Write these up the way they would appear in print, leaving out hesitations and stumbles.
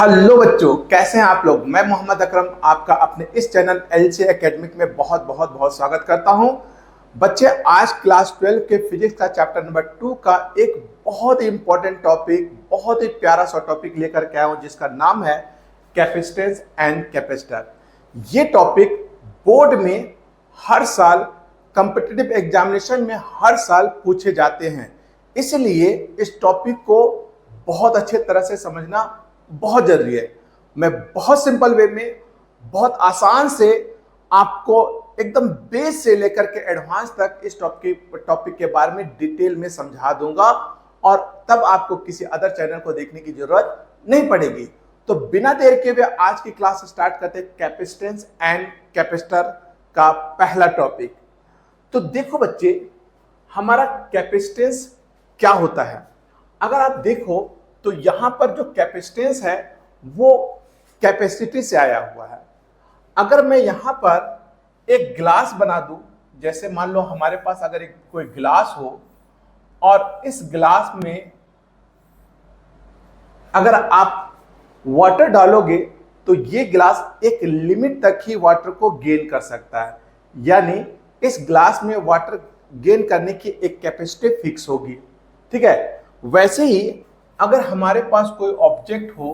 Hello बच्चों, कैसे हैं आप लोग। मैं मोहम्मद अकरम आपका अपने इस चैनल एलसी एकेडमिक में बहुत बहुत बहुत स्वागत करता हूं। बच्चे, आज क्लास 12 के फिजिक्स का चैप्टर नंबर 2 का एक बहुत ही इंपॉर्टेंट टॉपिक, बहुत ही प्यारा सा टॉपिक लेकर के आया हूं जिसका नाम है कैपेसिटेंस एंड कैपेसिटर। ये टॉपिक बोर्ड में हर साल, कॉम्पिटिटिव एग्जामिनेशन में हर साल पूछे जाते हैं, इसलिए इस टॉपिक को बहुत अच्छे तरह से समझना बहुत जरूरी है। मैं बहुत सिंपल वे में, बहुत आसान से आपको एकदम बेस से लेकर के एडवांस तक इस टॉपिक के बारे में डिटेल में समझा दूंगा और तब आपको किसी अदर चैनल को देखने की जरूरत नहीं पड़ेगी। तो बिना देर के हुए आज की क्लास स्टार्ट करते हैं कैपेसिटेंस एंड कैपेसिटर का पहला टॉपिक। तो देखो बच्चे, हमारा कैपेसिटेंस क्या होता है। अगर आप देखो तो यहां पर जो कैपेसिटेंस है वो कैपेसिटी से आया हुआ है। अगर मैं यहां पर एक ग्लास बना दूं, जैसे मान लो हमारे पास अगर कोई ग्लास हो और इस ग्लास में अगर आप वाटर डालोगे तो ये ग्लास एक लिमिट तक ही वाटर को गेन कर सकता है, यानी इस ग्लास में वाटर गेन करने की एक कैपेसिटी फिक्स होगी। ठीक है, वैसे ही अगर हमारे पास कोई ऑब्जेक्ट हो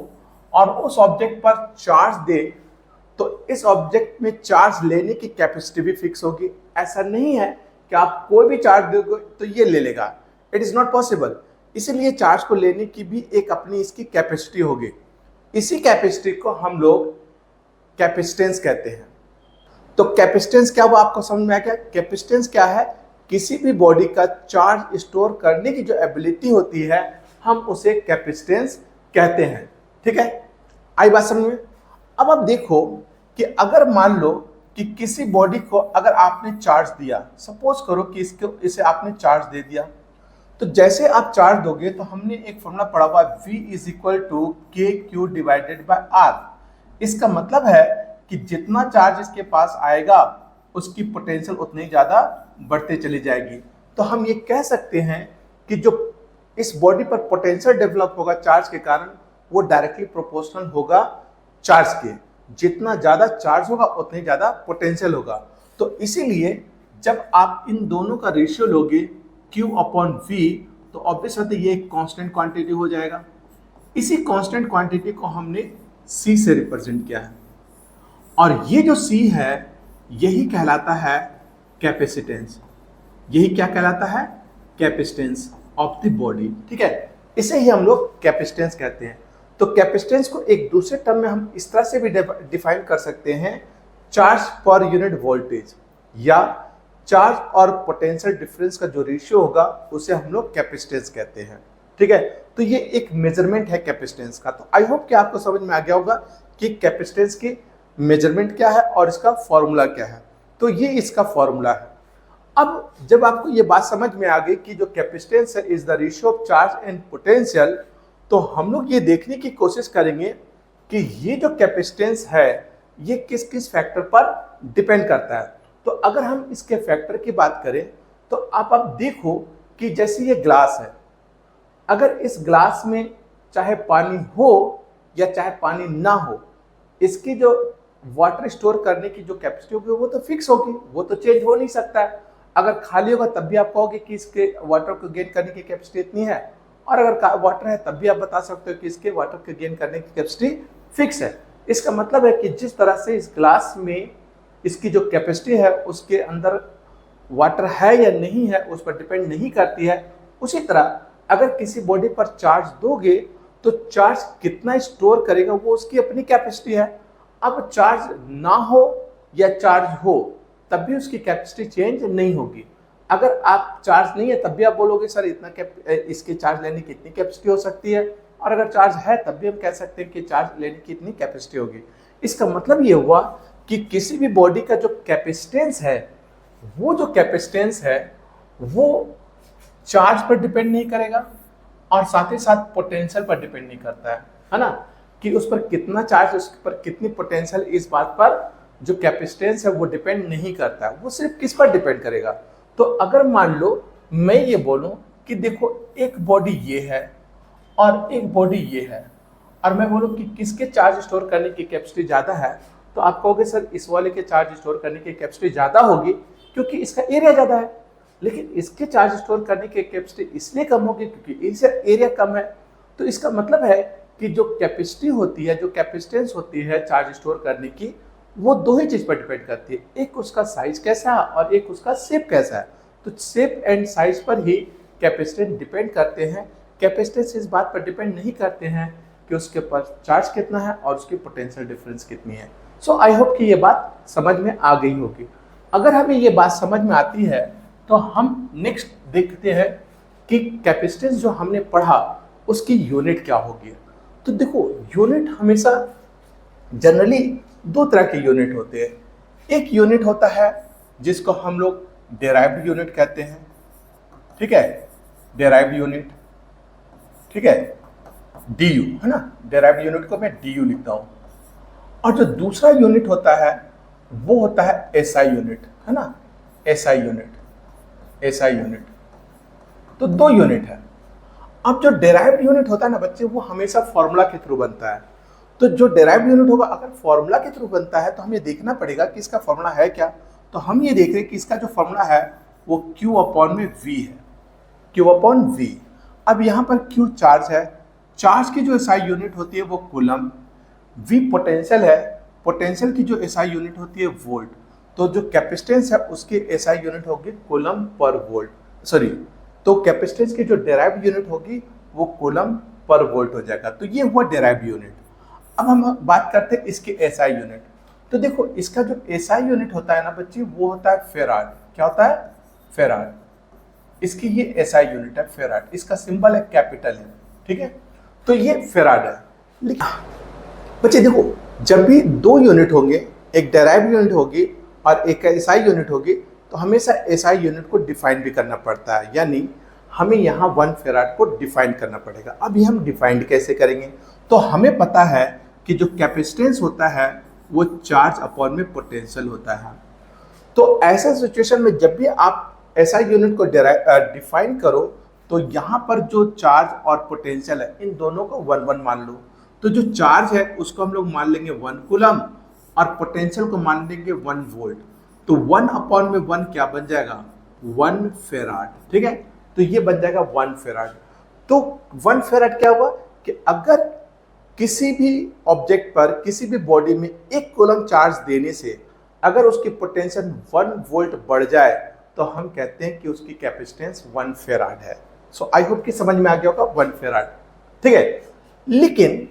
और उस ऑब्जेक्ट पर चार्ज दे तो इस ऑब्जेक्ट में चार्ज लेने की कैपेसिटी भी फिक्स होगी। ऐसा नहीं है कि आप कोई भी चार्ज दोगे तो ये ले लेगा, इट इज नॉट पॉसिबल। इसीलिए चार्ज को लेने की भी एक अपनी इसकी कैपेसिटी होगी। इसी कैपेसिटी को हम लोग कैपेसिटेंस कहते हैं। तो कैपेसिटेंस क्या, वो आपको समझ में आ गया। कैपेसिटेंस क्या है? किसी भी बॉडी का चार्ज स्टोर करने की जो एबिलिटी होती है हम उसे कैपेसिटेंस कहते हैं। ठीक है, आई बात समझ में। अब आप देखो कि अगर मान लो कि किसी बॉडी को अगर आपने चार्ज दिया, सपोज करो कि इसे आपने चार्ज दे दिया, तो जैसे आप चार्ज दोगे तो हमने एक फॉर्मूला पढ़ा हुआ V इज इक्वल टू के क्यू डिवाइडेड बाय आर। इसका मतलब है कि जितना चार्ज इसके पास आएगा उसकी पोटेंशियल उतनी ज्यादा बढ़ते चली जाएगी। तो हम ये कह सकते हैं कि जो इस बॉडी पर पोटेंशियल डेवलप होगा चार्ज के कारण, वो डायरेक्टली प्रोपोर्शनल होगा चार्ज के। जितना ज्यादा चार्ज होगा उतनी ज्यादा पोटेंशियल होगा। तो इसीलिए जब आप इन दोनों का रेशियो लोगे Q अपॉन V, तो ऑब्वियस है ये एक कांस्टेंट क्वांटिटी हो जाएगा। इसी कांस्टेंट क्वांटिटी को हमने C से रिप्रेजेंट किया है और ये जो C है यही कहलाता है कैपेसिटेंस। यही क्या कहलाता है? Capacitance of the body. ठीक है, इसे ही हम लोग कैपेसिटेंस कहते हैं। तो कैपेसिटेंस को एक दूसरे टर्म में हम इस तरह से भी डिफाइन कर सकते हैं, चार्ज पर यूनिट वोल्टेज, या चार्ज और पोटेंशियल डिफरेंस का जो रेशियो होगा उसे हम लोग कैपेसिटेंस कहते हैं। ठीक है, तो ये एक मेजरमेंट है कैपेसिटेंस का। तो आई होप कि आपको समझ में आ गया होगा कि कैपेसिटेंस की मेजरमेंट क्या है और इसका फॉर्मूला क्या है। तो ये इसका फॉर्मूला है। अब जब आपको ये बात समझ में आ गई कि जो कैपेसिटेंस है is the ratio of charge and potential, तो हम लोग ये देखने की कोशिश करेंगे कि ये जो कैपेसिटेंस है ये किस किस फैक्टर पर डिपेंड करता है। तो अगर हम इसके फैक्टर की बात करें तो आप अब देखो कि जैसे ये ग्लास है, अगर इस ग्लास में चाहे पानी हो या चाहे पानी ना हो, इसकी जो वाटर स्टोर करने की जो कैपेसिटी होगी वो तो फिक्स होगी, वो तो चेंज हो नहीं सकता है। अगर खाली होगा तब भी आप कहोगे कि इसके वाटर को गेन करने की कैपेसिटी इतनी है, और अगर वाटर है तब भी आप बता सकते हो कि इसके वाटर को गेन करने की कैपेसिटी फिक्स है। इसका मतलब है कि जिस तरह से इस ग्लास में इसकी जो कैपेसिटी है उसके अंदर वाटर है या नहीं है उस पर डिपेंड नहीं करती है। उसी तरह अगर किसी बॉडी पर चार्ज दोगे तो चार्ज कितना स्टोर करेगा वो उसकी अपनी कैपेसिटी है। अब चार्ज ना हो या चार्ज हो तब भी उसकी कैपेसिटी चेंज नहीं होगी। अगर आप चार्ज नहीं है तब भी आप बोलोगे सर इतना इसके चार्ज लेने की इतनी कैपेसिटी हो सकती है, और अगर चार्ज है तब भी हम कह सकते हैं कि चार्ज लेने की इतनी कैपेसिटी होगी। इसका मतलब ये हुआ कि किसी भी बॉडी का जो कैपेसिटेंस है, वो जो कैपेसिटेंस है वो चार्ज पर डिपेंड नहीं करेगा और साथ ही साथ पोटेंशियल पर डिपेंड नहीं करता है ना, कि उस पर कितना चार्ज, उस पर कितनी पोटेंशियल, इस बात पर जो कैपेसिटेंस है वो डिपेंड नहीं करता है। वो सिर्फ किस पर डिपेंड करेगा? तो अगर मान लो मैं ये बोलूं कि देखो एक बॉडी ये है और एक बॉडी ये है, और मैं बोलूँ कि किसके चार्ज स्टोर करने की कैपेसिटी ज़्यादा है, तो आप कहोगे सर इस वाले के चार्ज स्टोर करने की कैपेसिटी ज़्यादा होगी क्योंकि इसका एरिया ज़्यादा है। लेकिन इसके चार्ज स्टोर करने की कैपेसिटी इसलिए कम होगी क्योंकि इसका एरिया कम है। तो इसका मतलब है कि जो कैपेसिटी होती है, जो कैपेसिटेंस होती है चार्ज स्टोर करने की, वो दो ही चीज़ पर डिपेंड करती है, एक उसका साइज कैसा है और एक उसका शेप कैसा है। तो शेप एंड साइज पर ही कैपेसिटेंस डिपेंड करते हैं। कैपेसिटेंस इस बात पर डिपेंड नहीं करते हैं कि उसके पास चार्ज कितना है और उसकी पोटेंशियल डिफरेंस कितनी है। सो आई होप कि ये बात समझ में आ गई होगी। अगर हमें ये बात समझ में आती है तो हम नेक्स्ट देखते हैं कि कैपेसिटेंस जो हमने पढ़ा उसकी यूनिट क्या होगी। तो देखो, यूनिट हमेशा जनरली दो तरह के यूनिट होते हैं। एक यूनिट होता है जिसको हम लोग डेराइव्ड यूनिट कहते हैं, ठीक है, डेराइव्ड यूनिट, ठीक है, डी है ना, डेराइव्ड यूनिट को मैं डी लिखता हूं। और जो दूसरा यूनिट होता है वो होता है एसआई यूनिट, है ना, एसआई यूनिट, एसआई यूनिट। तो दो यूनिट है। अब जो डेराइव्ड यूनिट होता है ना बच्चे, वो हमेशा फॉर्मूला के थ्रू बनता है। तो जो डेराइव्ड यूनिट होगा अगर फॉर्मूला के थ्रू बनता है तो हमें देखना पड़ेगा कि इसका फॉर्मूला है क्या। तो हम ये देख रहे हैं कि इसका जो फॉर्मूला है वो Q अपॉन में V है, Q अपॉन V। अब यहाँ पर Q चार्ज है, चार्ज की जो एसआई यूनिट होती है वो कूलम, V पोटेंशियल है, पोटेंशियल की जो एसआई यूनिट होती है वोल्ट। तो जो कैपेसिटेंस है उसकी एसआई यूनिट होगी कूलम पर वोल्ट, सॉरी, तो कैपेसिटेंस की जो डेराइव्ड यूनिट होगी वो कूलम पर वोल्ट हो जाएगा। तो ये हुआ डेराइव्ड यूनिट। अब हम बात करते हैं इसके एसआई यूनिट। तो देखो, इसका जो एसआई यूनिट होता है ना बच्चे, वो होता है फेराड। क्या होता है? फेराड। इसकी ये एसआई यूनिट है फेराड, इसका सिंबल है कैपिटल है, ठीक है। तो ये फेराड है। लेकिन बच्चे देखो, जब भी दो यूनिट होंगे, एक डेराइव्ड यूनिट होगी और एक एसआई यूनिट होगी, तो हमेशा एसआई यूनिट को डिफाइन भी करना पड़ता है, यानी हमें यहाँ 1 फेराड को डिफाइन करना पड़ेगा। अभी हम डिफाइंड कैसे करेंगे? तो हमें पता है कि जो कैपेसिटेंस होता है वो चार्ज अपॉन में पोटेंशियल होता है। तो ऐसा सिचुएशन में जब भी आप एसआई यूनिट को डिफाइन करो तो यहाँ पर जो चार्ज और पोटेंशियल है इन दोनों को 1 मान लो। तो जो चार्ज है उसको हम लोग मान लेंगे 1 कूलम और पोटेंशियल को मान लेंगे 1 वोल्ट। तो 1 अपॉन में 1 क्या बन जाएगा? 1 फेराड, ठीक है। तो ये बन जाएगा 1 फेराड। तो 1 फेराड क्या हुआ कि अगर किसी भी ऑब्जेक्ट पर, किसी भी बॉडी में 1 कूलम चार्ज देने से अगर उसकी पोटेंशियल 1 वोल्ट बढ़ जाए तो हम कहते हैं कि उसकी कैपेसिटेंस 1 फेराड है। सो आई होप कि समझ में आ गया होगा 1 फेराड, ठीक है। लेकिन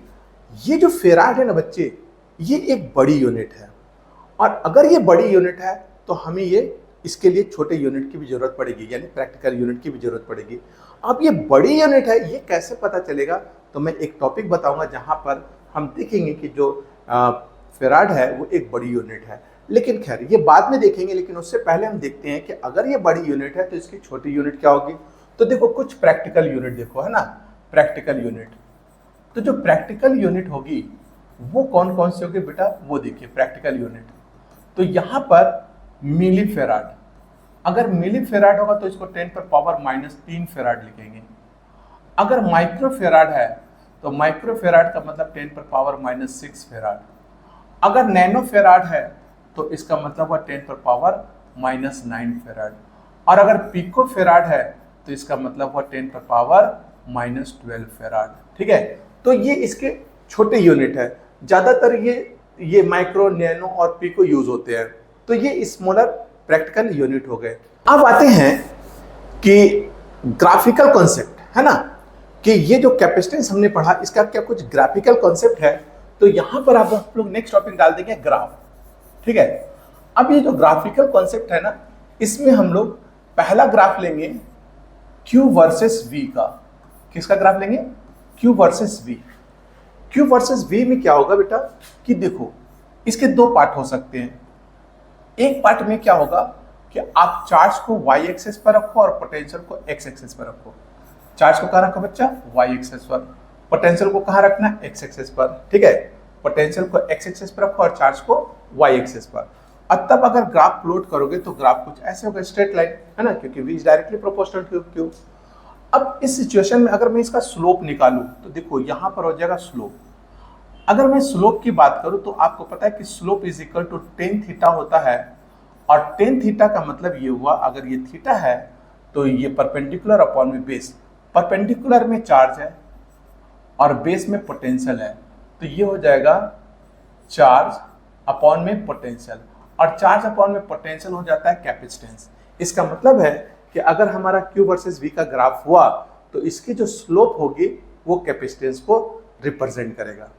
ये जो फेराड है ना बच्चे, ये एक बड़ी यूनिट है, और अगर ये बड़ी यूनिट है तो हमें ये इसके लिए छोटे यूनिट की भी जरूरत पड़ेगी, यानी प्रैक्टिकल यूनिट की भी जरूरत पड़ेगी। अब ये बड़ी यूनिट है, ये कैसे पता चलेगा? तो मैं एक टॉपिक बताऊंगा जहां पर हम देखेंगे कि जो फेराड है वो एक बड़ी यूनिट है। लेकिन खैर ये बाद में देखेंगे, लेकिन उससे पहले हम देखते हैं कि अगर ये बड़ी यूनिट है तो इसकी छोटी यूनिट क्या होगी। तो देखो, कुछ प्रैक्टिकल यूनिट देखो, है ना, प्रैक्टिकल यूनिट। तो जो प्रैक्टिकल यूनिट होगी वो कौन कौन सी होगी बेटा, वो देखिए प्रैक्टिकल यूनिट। तो यहाँ पर मिली फेराड, अगर मिली फेराड होगा तो इसको 10 पर पावर -3 फेराड लिखेंगे। अगर माइक्रो फेराड है तो माइक्रो फेराड का मतलब 10 पर पावर -6 फेराड। अगर नैनो फेराड है तो इसका मतलब हुआ 10 पर पावर -9 फेराड। और अगर पिको फेराड है तो इसका मतलब हुआ 10 पर पावर -12 फेराड, ठीक है। तो ये इसके छोटे यूनिट है, ज्यादातर ये माइक्रो, नैनो और पिको यूज होते हैं। तो ये स्मॉलर प्रैक्टिकल यूनिट हो गए। अब आते हैं कि ग्राफिकल कॉन्सेप्ट, है ना, कि ये जो कैपेसिटेंस हमने पढ़ा इसका क्या कुछ ग्राफिकल कॉन्सेप्ट है। तो यहां पर आप लोग नेक्स्ट टॉपिक डाल देंगे ग्राफ, ठीक है। अब ये जो ग्राफिकल कॉन्सेप्ट है ना, इसमें हम लोग पहला ग्राफ लेंगे Q वर्सेस V का। किसका ग्राफ लेंगे? Q versus V। Q versus V में क्या होगा बेटा कि देखो, इसके दो पार्ट हो सकते हैं। एक पार्ट में क्या होगा कि आप चार्ज को y एक्सेस पर रखो और पोटेंशियल को x एक्सेस पर रखो। चार्ज को कहाँ रखो बच्चा? y एक्सेस पर। पोटेंशियल को कहाँ रखना? x एक्सेस पर, ठीक है। पोटेंशियल को x एक्सेस पर रखो और चार्ज को y एक्सेस पर। अब तब अगर ग्राफ प्लॉट करोगे तो ग्राफ कुछ ऐसे होगा, स्ट्रेट लाइन, है ना, क्योंकि v is directly proportional to q। अब इस सिचुएशन में अगर मैं इसका स्लोप निकालूं तो देखो यहाँ पर हो जाएगा स्लोप, अगर मैं स्लोप की बात करूं तो आपको पता है कि slope is equal to tan theta होता है, और टेन थीटा का मतलब ये हुआ, अगर ये थीटा है तो ये परपेंडिकुलर अपॉन में बेस, परपेंडिकुलर में चार्ज है और बेस में पोटेंशियल है, तो ये हो जाएगा चार्ज अपॉन में पोटेंशियल, और चार्ज अपॉन में पोटेंशियल हो जाता है कैपेसिटेंस। इसका मतलब है कि अगर हमारा Q वर्सेस V का ग्राफ हुआ तो इसकी जो स्लोप होगी वो कैपेसिटेंस को रिप्रेजेंट करेगा।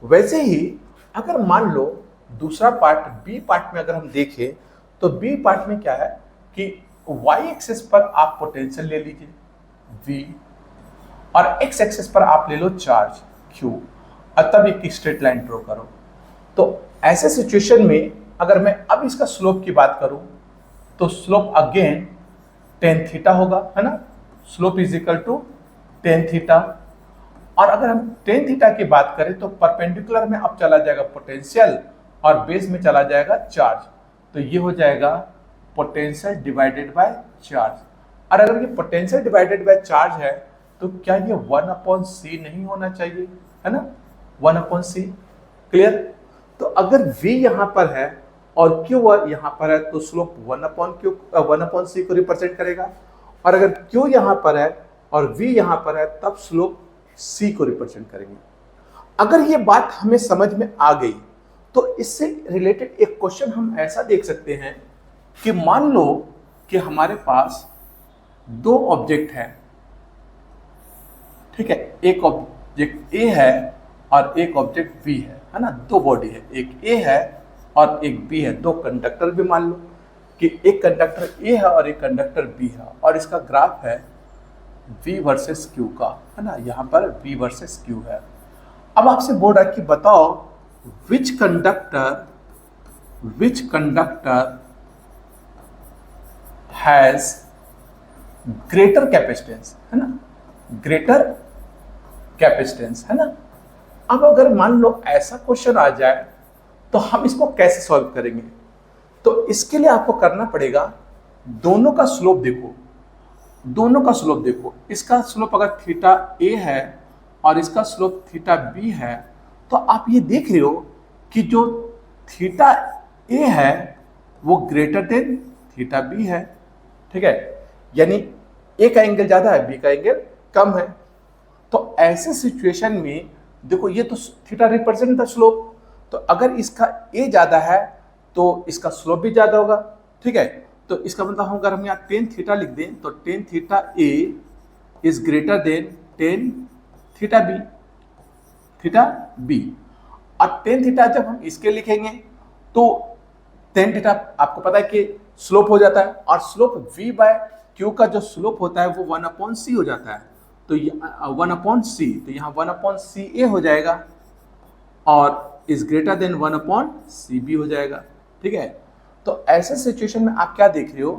वैसे ही अगर मान लो दूसरा पार्ट बी पार्ट में अगर हम देखें तो बी पार्ट में क्या है कि y एक्सिस पर आप पोटेंशियल ले लीजिए V, और x एक्सिस पर आप ले लो चार्ज Q, और तब एक स्ट्रेट लाइन ड्रॉ करो। तो ऐसे सिचुएशन में अगर मैं अब इसका स्लोप की बात करूं तो स्लोप अगेन टेन थीटा होगा, है ना, slope is equal to tan theta. और अगर हम टेन थीटा की बात करें तो परपेंडिकुलर में अब चला जाएगा पोटेंशियल और बेस में चला जाएगा चार्ज, तो ये हो जाएगा पोटेंशियल डिवाइडेड बाय चार्ज। और अगर ये पोटेंशियल डिवाइडेड बाय चार्ज है तो क्या ये 1/c नहीं होना चाहिए, है ना, 1/c। क्लियर? तो अगर v यहां पर है और q यहां पर है तो स्लोप 1/c को रिप्रेजेंट करेगा, और अगर q यहां पर है और v यहां पर है तब स्लोप c को रिप्रेजेंट करेंगे। अगर ये बात हमें समझ में आ गई तो इससे रिलेटेड एक क्वेश्चन हम ऐसा देख सकते हैं कि मान लो कि हमारे पास दो ऑब्जेक्ट हैं, ठीक है, एक ऑब्जेक्ट A है और एक ऑब्जेक्ट B है ना, दो बॉडी है, एक A है और एक B है, दो कंडक्टर भी मान लो कि एक कंडक्टर A है और एक कंडक्टर B है, और इसका ग्राफ है V वर्सेस Q का, है ना, यहाँ पर V वर्सेस Q है। अब आपसे बोल रहा है कि बताओ विच कंडक्टर हैज ग्रेटर कैपेसिटेंस, है ना, ग्रेटर कैपेसिटेंस, है ना। अब अगर मान लो ऐसा क्वेश्चन आ जाए तो हम इसको कैसे सॉल्व करेंगे? तो इसके लिए आपको करना पड़ेगा, दोनों का स्लोप देखो, दोनों का स्लोप देखो, इसका स्लोप अगर थीटा A है और इसका स्लोप थीटा B है तो आप ये देख रहे हो कि जो थीटा A है वो ग्रेटर देन थीटा B है, ठीक है, यानी A का एंगल ज्यादा है, B का एंगल कम है। तो ऐसे सिचुएशन में देखो ये तो थीटा रिप्रेजेंट द स्लोप, तो अगर इसका A ज्यादा है तो इसका स्लोप भी ज्यादा होगा, ठीक है। तो इसका मतलब अगर हम यहाँ टेन थीटा लिख दें तो tan theta A is greater then tan theta B, और टेन थीटा जब हम इसके लिखेंगे तो टेन थीटा आपको पता है कि स्लोप हो जाता है, और स्लोप V बाय Q का जो स्लोप होता है वो 1/c हो जाता है, तो 1/c, तो यहाँ 1/CA हो जाएगा और इज ग्रेटर देन 1/CB हो जाएगा, ठीक है। तो ऐसे सिचुएशन में आप क्या देख रहे हो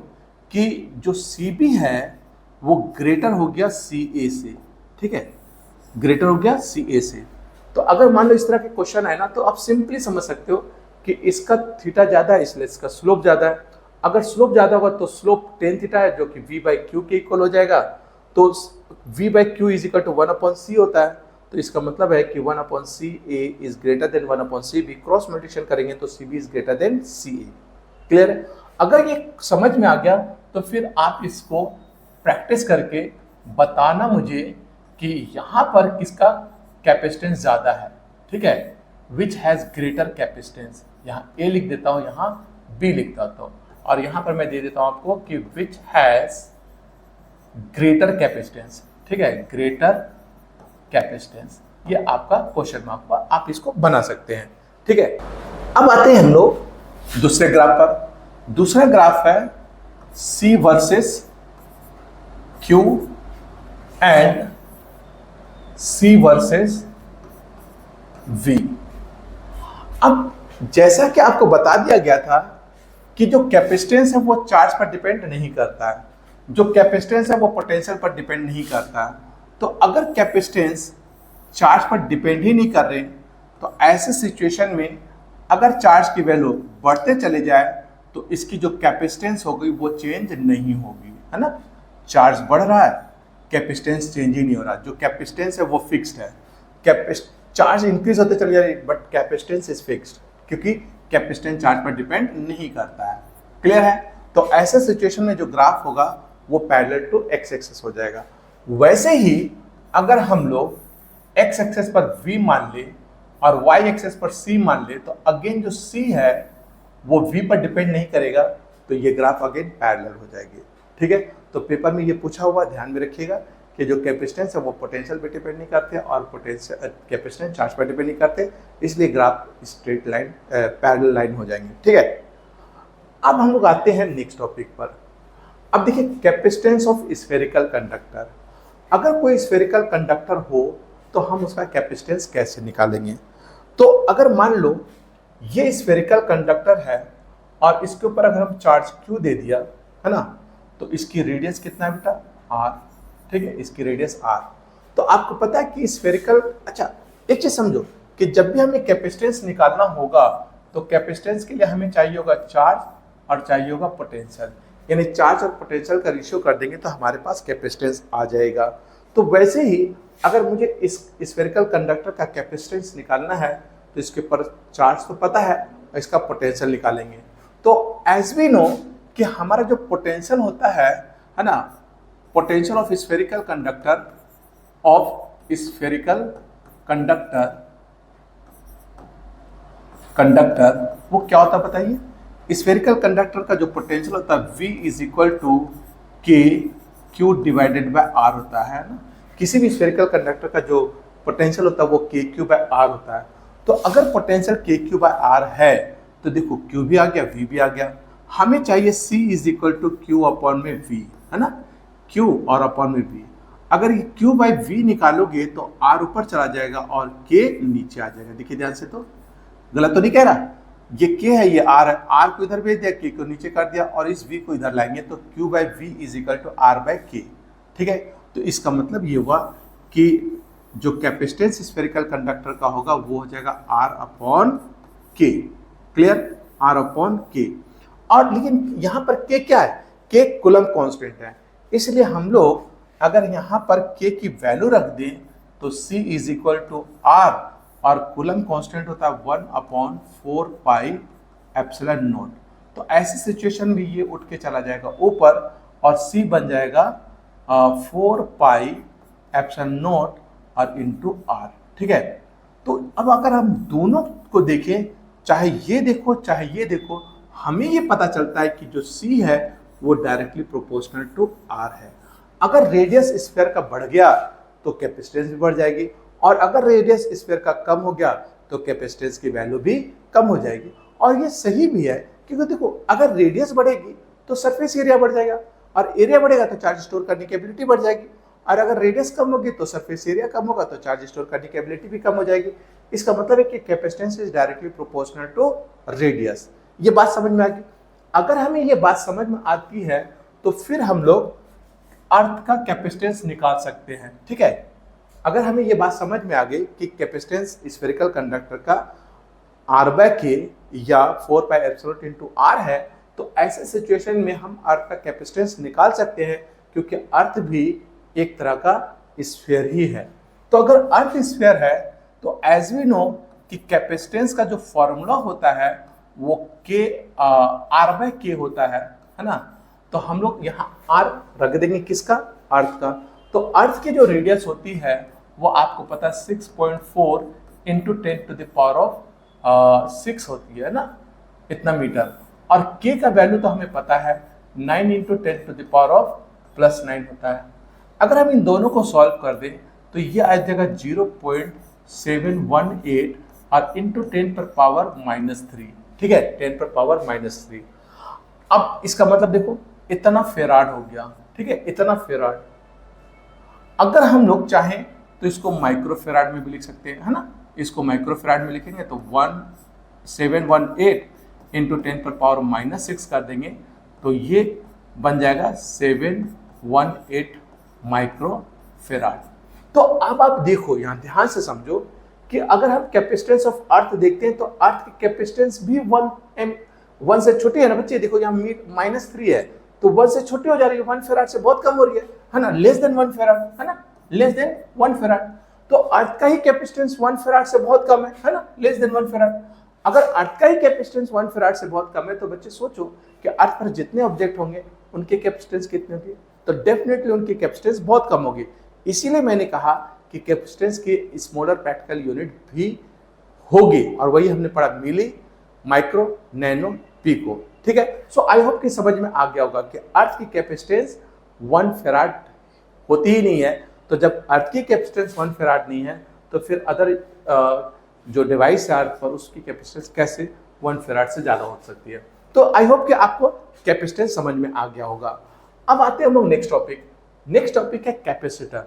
कि जो CB है वो ग्रेटर हो गया CA से, ठीक है, ग्रेटर हो गया CA से। तो अगर मान लो इस तरह के क्वेश्चन है ना तो आप सिंपली समझ सकते हो कि इसका थीटा ज्यादा है इसलिए इसका स्लोप ज्यादा है। अगर स्लोप ज्यादा होगा तो स्लोप टेन थीटा है जो कि V बाई Q के इक्वल हो जाएगा, तो V by Q is equal to 1/c होता है, तो इसका मतलब है कि 1/CA is greater than 1/CB, cross multiplication करेंगे तो CB is greater than CA। Clear है? अगर ये समझ में आ गया तो फिर आप इसको प्रैक्टिस करके बताना मुझे कि यहाँ पर किसका कैपेसिटेंस ज्यादा है, ठीक है, विच हैज ग्रेटर कैपेसिटेंस। यहाँ A लिख देता हूँ, यहाँ B लिख देता हूँ, और यहाँ पर मैं दे देता हूँ आपको कि विच हैज ग्रेटर कैपेसिटेंस, ठीक है, ग्रेटर कैपेसिटेंस। ये आपका क्वेश्चन मार्क हुआ, आप इसको बना सकते हैं, ठीक है। अब आते हैं हम लोग दूसरे ग्राफ पर। दूसरा ग्राफ है C versus Q and C versus V। अब जैसा कि आपको बता दिया गया था कि जो कैपेसिटेंस है वो चार्ज पर डिपेंड नहीं करता है, जो कैपेसिटेंस है वो पोटेंशियल पर डिपेंड नहीं करता है। तो अगर कैपेसिटेंस चार्ज पर डिपेंड ही नहीं कर रहे तो ऐसे सिचुएशन में अगर चार्ज की वैल्यू बढ़ते चले जाए तो इसकी जो कैपेसिटेंस होगी वो चेंज नहीं होगी, है ना। चार्ज बढ़ रहा है, कैपेसिटेंस चेंज ही नहीं हो रहा, जो कैपेसिटेंस है वो फिक्स्ड है। चार्ज इंक्रीज होते चले जा रही है, बट कैपेसिटेंस इज फिक्स्ड, क्योंकि कैपेसिटेंस चार्ज पर डिपेंड नहीं करता है। क्लियर है? तो ऐसे सिचुएशन में जो ग्राफ होगा वो पैरेलल टू एक्स एक्सिस हो जाएगा। वैसे ही अगर हम लोग एक्स एक्सिस पर v मान ले और y एक्सिस पर c मान ले, तो अगेन जो c है वो v पर डिपेंड नहीं करेगा, तो ये ग्राफ अगेन पैरेलल हो जाएगी। ठीक है? तो पेपर में ये पूछा हुआ, ध्यान में रखिएगा कि जो कैपेसिटेंस है वो पोटेंशियल पे डिपेंड नहीं करते और पोटेंशियल कैपेसिटेंस चार्ज पर डिपेंड नहीं करते, इसलिए graph straight line parallel line हो जाएंगे। ठीक है? अब हम लोग आते हैं नेक्स्ट टॉपिक पर। अब देखिए कैपेसिटेंस ऑफ स्फेरिकल कंडक्टर। अगर कोई स्फेरिकल कंडक्टर हो तो हम उसका कैपेसिटेंस कैसे निकालेंगे? तो अगर मान लो ये स्फेरिकल कंडक्टर है और इसके ऊपर अगर हम चार्ज Q दे दिया है ना, तो इसकी रेडियस कितना है बेटा? R। ठीक है? इसकी रेडियस R। तो आपको पता है कि स्फेरिकल, अच्छा एक चीज समझो कि जब भी हमें कैपेसिटेंस निकालना होगा तो कैपेसिटेंस के लिए हमें चाहिए होगा चार्ज और चाहिए होगा पोटेंशियल, यानी चार्ज और पोटेंशियल का रेशियो कर देंगे तो हमारे पास कैपेसिटेंस आ जाएगा। तो वैसे ही अगर मुझे इस स्फेरिकल कंडक्टर का कैपेसिटेंस निकालना है तो इसके ऊपर चार्ज तो पता है, इसका पोटेंशियल निकालेंगे। तो एज वी नो कि हमारा जो पोटेंशियल होता है ना, पोटेंशियल ऑफ स्फेरिकल कंडक्टर वो क्या होता है बताइए? स्फेरिकल कंडक्टर का जो पोटेंशियल होता है V इज इक्वल टू के क्यू डिवाइडेड बाय आर होता है ना। किसी भी स्फेरिकल कंडक्टर का जो पोटेंशियल होता है वो के क्यू बाय आर होता है। तो अगर पोटेंशियल के क्यू बाय आर है तो देखो क्यू भी आ गया, वी भी आ गया। हमें चाहिए C is equal to Q upon में वी, है ना, क्यू और अपॉन में वी। अगर ये क्यू बाय वी निकालोगे तो आर ऊपर चला जाएगा और के नीचे आ जाएगा। देखिए ध्यान से, तो गलत तो नहीं कह रहा, ये के है, ये आर है, आर को इधर भेज दिया, के को नीचे कर दिया और इस वी को इधर लाएंगे तो Q by V is equal to R by K. ठीक है? तो इसका मतलब ये हुआ कि जो कैपेसिटेंस स्फेरिकल कंडक्टर का होगा वो हो जाएगा आर अपॉन के। क्लियर? आर अपॉन के। और लेकिन यहाँ पर के क्या है? के कूलम्ब कांस्टेंट है, इसलिए हम लोग अगर यहाँ पर के की वैल्यू रख दें तो C is equal to R और कूलम्ब कांस्टेंट होता है 1/4 पाई एप्सिलॉन नॉट। तो ऐसी सिचुएशन में ये उठ के चला जाएगा ऊपर और C बन जाएगा 4 पाई एप्सिलॉन नॉट और इंटू आर। ठीक है? तो अब अगर हम दोनों को देखें, चाहे ये देखो चाहे ये देखो, हमें ये पता चलता है कि जो C है वो डायरेक्टली प्रोपोर्शनल टू R है। अगर रेडियस स्फीयर का बढ़ गया तो कैपेसिटेंस भी बढ़ जाएगी और अगर रेडियस स्फीयर का कम हो गया तो कैपेसिटेंस की वैल्यू भी कम हो जाएगी। और ये सही भी है क्योंकि देखो अगर रेडियस बढ़ेगी तो सरफेस एरिया बढ़ जाएगा और एरिया बढ़ेगा तो चार्ज स्टोर करने की एबिलिटी बढ़ जाएगी और अगर रेडियस कम होगी तो सरफेस एरिया कम होगा तो चार्ज स्टोर करने की एबिलिटी भी कम हो जाएगी। इसका मतलब है कि capacitance is directly proportional to radius. ये बात समझ में आ गई? अगर हमें ये बात समझ में आती है तो फिर हम लोग अर्थ का कैपेसिटेंस निकाल सकते हैं। ठीक है? अगर हमें ये बात समझ में आ गई कि कैपेसिटेंस स्फेरिकल कंडक्टर का आर बाय के या 4 पाई एप्सिलॉन इनटू आर है, तो ऐसे सिचुएशन में हम अर्थ का कैपेसिटेंस निकाल सकते हैं क्योंकि अर्थ भी एक तरह का स्फीयर ही है। तो अगर अर्थ स्फीयर है तो एज वी नो कि कैपेसिटेंस का जो फॉर्मूला होता है वो के आर बाय के होता है ना। तो हम लोग यहाँ आर रख देंगे, किसका? अर्थ का। तो अर्थ की जो रेडियस होती है वो आपको पता है 6.4 into 10 to the power of 6 होती है ना, इतना मीटर। और के का वैल्यू तो हमें पता है 9 into 10 to the power of +9 होता है। अगर हम इन दोनों को सॉल्व कर दें तो ये आ जाएगा 0.718 और इंटू 10 पर पावर -3। ठीक है? 10 पर पावर -3। अब इसका मतलब देखो इतना फेराड हो गया। ठीक है? इतना फेराड। अगर हम लोग चाहें तो इसको माइक्रोफेराड में भी लिख सकते हैं, है ना। इसको माइक्रोफेराड में लिखेंगे तो 1718 इंटू 10 पर पावर -6 कर देंगे तो ये बन जाएगा 718 माइक्रोफेराड। तो अब आप देखो यहाँ ध्यान से समझो कि अगर हम कैपेसिटेंस ऑफ अर्थ देखते हैं तो अर्थ की कैपेसिटेंस भी 1 से छोटी है ना बच्चे। देखो यहाँ -3 है तो 1 से छोटी हो जा रही है, 1 फेराड से बहुत कम हो रही है ना, लेस देन 1 फेराड, है ना, लेस देन 1 फेराड। तो अर्थ का ही कैपेसिटेंस 1 फैराड से बहुत कम है ना, लेस देन 1 फैराड। अगर अर्थ का ही कैपेसिटेंस 1 फैराड से बहुत कम है तो बच्चे सोचो कि अर्थ पर जितने ऑब्जेक्ट होंगे उनके कैपेसिटेंस कितने होंगे, तो डेफिनेटली उनकी कैपेसिटेंस बहुत कम होगी। इसीलिए मैंने कहा कि कैपेसिटेंस की स्मॉलर प्रैक्टिकल यूनिट भी होगी, और वही हमने पढ़ा मिली, माइक्रो, नैनो, पिको। ठीक है, सो आई होप कि समझ में आ गया होगा कि अर्थ की कैपेसिटेंस 1 फैराड होती ही नहीं है। तो जब अर्थ की कैपेसिटेंस 1 फैराड नहीं है तो फिर अदर जो डिवाइस है अर्थ पर उसकी कैपेसिटेंस कैसे 1 फैराड से ज्यादा हो सकती है। तो आई होप कि आपको कैपेसिटेंस समझ में आ गया होगा। अब आते हैं हम लोग नेक्स्ट टॉपिक। नेक्स्ट टॉपिक है कैपेसिटर।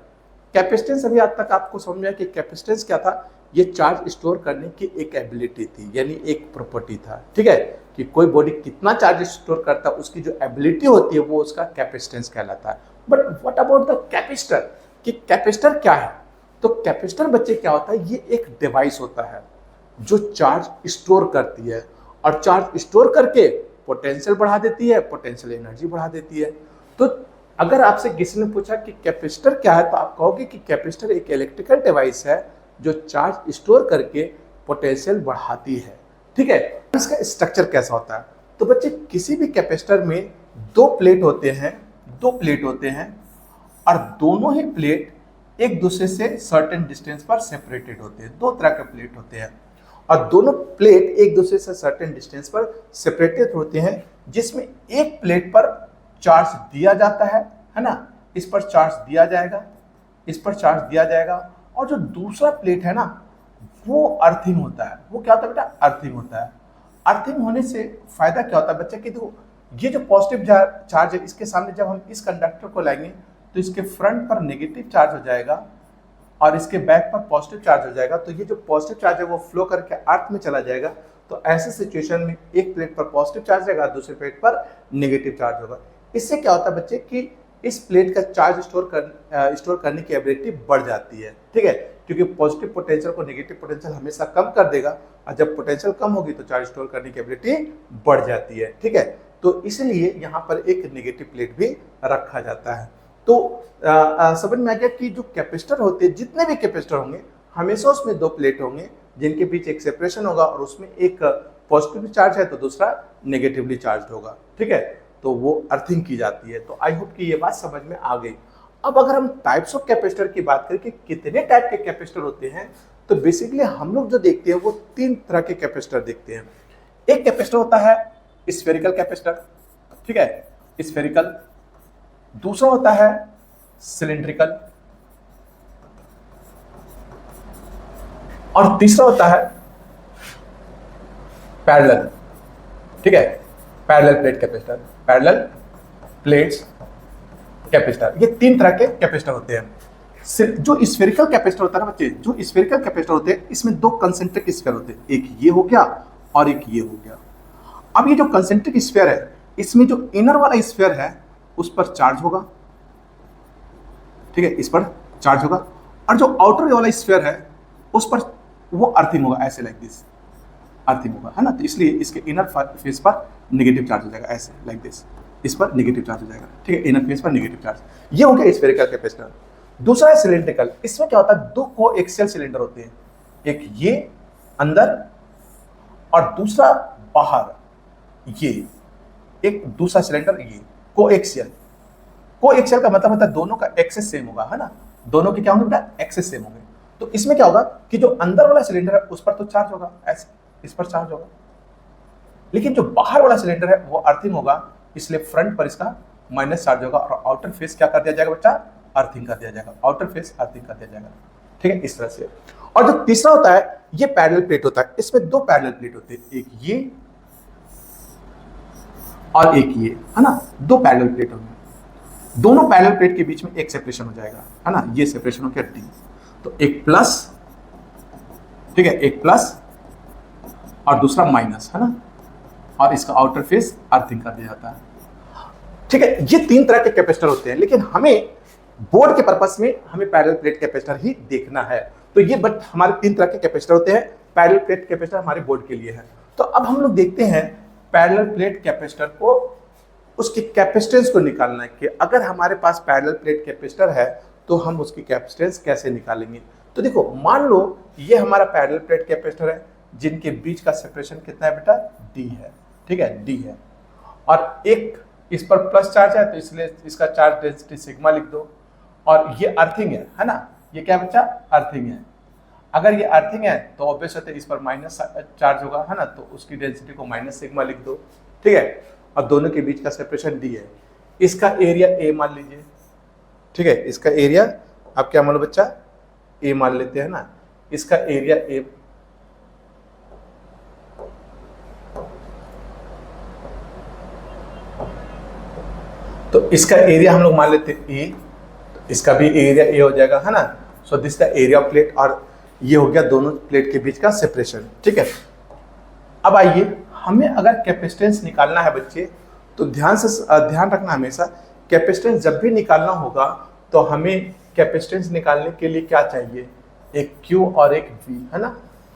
कैपेसिटेंस अभी आज तक आपको समझ में आया कि कैपेसिटेंस क्या था, ये चार्ज स्टोर करने की एक एबिलिटी थी, यानी एक प्रॉपर्टी था। ठीक है, कि कोई बॉडी कितना चार्ज स्टोर करता है उसकी जो एबिलिटी होती है वो उसका कैपेसिटेंस कहलाता है। But what about the capacitor, कि कैपेसिटर क्या है। तो कैपेसिटर बच्चे क्या होता है, ये एक डिवाइस होता है जो चार्ज स्टोर करती है, और चार्ज स्टोर करके पोटेंशियल बढ़ा देती है, पोटेंशियल एनर्जी बढ़ा देती है। तो अगर आपसे किसी ने पूछा कि कैपेसिटर क्या है तो आप कहोगे कि कैपेसिटर एक इलेक्ट्रिकल डिवाइस है जो चार्ज स्टोर करके पोटेंशियल बढ़ाती है। ठीक है, इसका स्ट्रक्चर कैसा होता है, तो बच्चे किसी भी कैपेसिटर में दो प्लेट होते हैं और दोनों ही प्लेट एक दूसरे से सर्टेन डिस्टेंस पर सेपरेटेड होते हैं। दो तरह के प्लेट होते हैं और दोनों प्लेट एक दूसरे से सर्टेन डिस्टेंस पर सेपरेटेड होते हैं, जिसमें एक प्लेट पर चार्ज दिया जाता है ना, इस पर चार्ज दिया जाएगा, इस पर चार्ज दिया जाएगा, और जो दूसरा प्लेट है ना वो अर्थिंग होता है। वो क्या होता है बेटा, अर्थिंग होता है। अर्थिंग होने से फायदा क्या होता है बच्चे कि देखो ये जो पॉजिटिव चार्ज है इसके सामने जब हम इस कंडक्टर को लाएंगे तो इसके फ्रंट पर नेगेटिव चार्ज हो जाएगा और इसके बैक पर पॉजिटिव चार्ज हो जाएगा। तो ये जो पॉजिटिव चार्ज है वो फ्लो करके अर्थ में चला जाएगा। तो ऐसे सिचुएशन में एक प्लेट पर पॉजिटिव चार्ज रहेगा, दूसरे प्लेट पर नेगेटिव चार्ज होगा। इससे क्या होता है बच्चे कि इस प्लेट का चार्ज स्टोर करने की एबिलिटी बढ़ जाती है। ठीक है, क्योंकि पॉजिटिव पोटेंशियल को नेगेटिव पोटेंशियल हमेशा कम कर देगा, और जब पोटेंशियल कम होगी तो चार्ज स्टोर करने की एबिलिटी बढ़ जाती है। ठीक है, तो इसलिए यहाँ पर एक नेगेटिव प्लेट भी रखा जाता है। तो समझ में आ गया कि जो कैपेसिटर होते हैं, जितने भी कैपेसिटर होंगे हमेशा उसमें दो प्लेट होंगे जिनके बीच एक सेपरेशन होगा, और उसमें एक पॉजिटिवली चार्ज है तो दूसरा नेगेटिवली चार्ज होगा। ठीक है, तो वो अर्थिंग की जाती है। तो आई होप कि ये बात समझ में आ गई। अब अगर हम टाइप्स ऑफ कैपेसिटर की बात करें कि कितने टाइप के कैपेसिटर होते हैं, तो बेसिकली हम लोग जो देखते हैं वो तीन तरह के कैपेसिटर देखते हैं। एक कैपेसिटर होता है स्फेरिकल कैपेसिटर, ठीक है, स्फेरिकल। दूसरा होता है सिलिंड्रिकल, और तीसरा होता है पैरेलल। ठीक है, parallel plate capacitor, parallel plates capacitor. ये तीन तरह के कैपेसिटर होते हैं। जो स्फेरिकल कैपेसिटर होता है ना बच्चे, जो स्फेरिकल कैपेसिटर होते हैं इसमें दो कंसेंट्रिक स्फीयर होते हैं, एक ये हो गया और एक ये हो गया। अब ये जो कंसेंट्रिक स्फीयर है इसमें जो इनर वाला स्फीयर है उस पर चार्ज होगा, ठीक है, इस पर चार्ज होगा, और जो आउटर वाला स्फीयर है उस पर वो अर्थिंग होगा, ऐसे लाइक दिस अर्थिंग होगा, है ना। तो इसलिए इसके इनर फेस पर नेगेटिव चार्ज हो जाएगा, ऐसे लाइक दिस, इस पर नेगेटिव चार्ज हो जाएगा। ठीक है, इनर फेस पर नेगेटिव चार्ज। ये हो गया स्फेरिकल कैपेसिटर। दूसरा है सिलिंड्रिकल। इसमें क्या होता है, दो कोएक्सियल सिलेंडर होते हैं, एक ये अंदर और दूसरा बाहर, ये एक दूसरा सिलेंडर, ये कोएक्सियल। कोएक्सियल का मतलब होता है दोनों का एक्सेस सेम होगा, है ना, दोनों के क्या होंगे बेटा, एक्सेस सेम होंगे। तो इसमें क्या होगा कि जो अंदर वाला सिलेंडर है उस पर तो चार्ज होगा, ऐसे इस पर चार्ज होगा, लेकिन जो बाहर वाला सिलेंडर है वो अर्थिंग होगा, इसलिए फ्रंट पर इसका माइनस चार्ज होगा, और आउटर फेस क्या कर दिया जाएगा बच्चा, अर्थिंग कर दिया जाएगा, आउटर फेस अर्थिंग कर दिया जाएगा। ठीक है, इस तरह से। और जो तीसरा होता है ये पैरेलल प्लेट होता है। इसमें दो पैरेलल प्लेट होते हैं, एक ये और एक ये, है ना, दो पैरेलल प्लेट होंगे। दोनों पैरेलल प्लेट के बीच में एक सेपरेशन हो जाएगा, है ना, ये सेपरेशन हो गया डी। तो एक प्लस, ठीक है, एक प्लस और दूसरा माइनस, है ना, और इसका आउटर फेस अर्थिंग कर दिया जाता है। ठीक है, ये तीन तरह के कैपेसिटर होते हैं, लेकिन हमें बोर्ड के पर्पस में हमें पैरेलल प्लेट कैपेसिटर ही देखना है। तो ये बट हमारे तीन तरह के कैपेसिटर होते हैं, पैरेलल प्लेट कैपेसिटर हमारे बोर्ड के लिए है। तो अब हम लोग देखते हैं पैरेलल प्लेट कैपेसिटर को, उसकी कैपेसिटेंस को निकालना है कि अगर हमारे पास पैरेलल प्लेट कैपेसिटर है तो हम उसकी कैपेसिटेंस कैसे निकालेंगे। तो देखो मान लो ये हमारा पैरेलल प्लेट कैपेसिटर है जिनके बीच का सेपरेशन कितना है बेटा, डी है, ठीक है, डी है, और एक इस पर प्लस चार्ज है तो इसलिए इसका चार्ज डेंसिटी सिग्मा लिख दो, और ये अर्थिंग है ना, ये क्या बच्चा, अर्थिंग है। अगर ये अर्थिंग है तो ऑब्वियस है इस पर माइनस चार्ज होगा, है ना, तो उसकी डेंसिटी को माइनस सिग्मा लिख दो, ठीक है, और दोनों के बीच का सेपरेशन डी है। इसका एरिया ए मान लीजिए, ठीक है, इसका एरिया आप क्या मान लो बच्चा, ए मान लेते हैं ना, इसका एरिया ए, तो इसका एरिया हम लोग मान लेते हैं ए, तो इसका भी एरिया ए हो जाएगा, है ना। So this the area of plate, और ये हो गया दोनों प्लेट के बीच का सेपरेशन, ठीक है। अब आइए, हमें अगर कैपेसिटेंस निकालना है बच्चे, तो ध्यान रखना हमेशा, कैपेसिटेंस जब भी निकालना होगा तो हमें कैपेसिटेंस निकालने के लिए क्या चाहिए, एक Q और एक V, है ना,